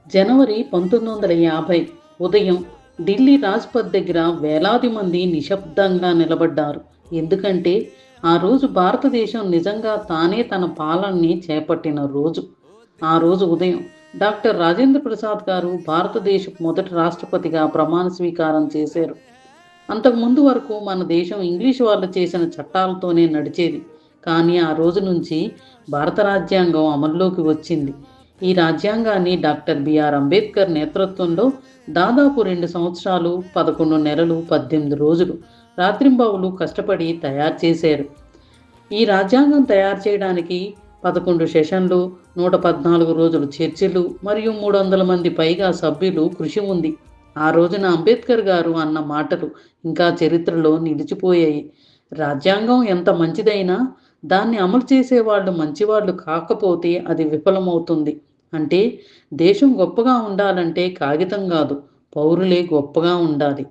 జనవరి 1950 ఉదయం ఢిల్లీ రాజ్‌పథ్ దగ్గర వేలాది మంది నిశ్శబ్దంగా నిలబడ్డారు. ఎందుకంటే ఆ రోజు భారతదేశం నిజంగా తానే తన పాలనని చేపట్టిన రోజు. ఆ రోజు ఉదయం డాక్టర్ రాజేంద్ర ప్రసాద్ గారు భారతదేశపు మొదటి రాష్ట్రపతిగా ప్రమాణ స్వీకారం చేశారు. అంతకుముందు వరకు మన దేశం ఇంగ్లీష్ వాళ్ళు చేసిన చట్టాలతోనే నడిచేది. కానీ ఆ రోజు నుంచి భారత రాజ్యాంగం అమల్లోకి వచ్చింది. ఈ రాజ్యాంగాన్ని డాక్టర్ బిఆర్ అంబేద్కర్ నేతృత్వంలో దాదాపు 2 సంవత్సరాలు, 11 నెలలు, 18 రోజులు రాత్రింబవళ్లు కష్టపడి తయారు చేశారు. ఈ రాజ్యాంగం తయారు చేయడానికి 11 సెషన్లు, 114 రోజులు చర్చలు మరియు 300 మంది పైగా సభ్యులు కృషి ఉంది. ఆ రోజున అంబేద్కర్ గారు అన్న మాటలు ఇంకా చరిత్రలో నిలిచిపోయాయి. రాజ్యాంగం ఎంత మంచిదైనా దాన్ని అమలు చేసేవాళ్ళు మంచివాళ్ళు కాకపోతే అది విఫలమవుతుంది. అంటే దేశం గొప్పగా ఉండాలంటే కాగితం కాదు, పౌరులే గొప్పగా ఉండాలి.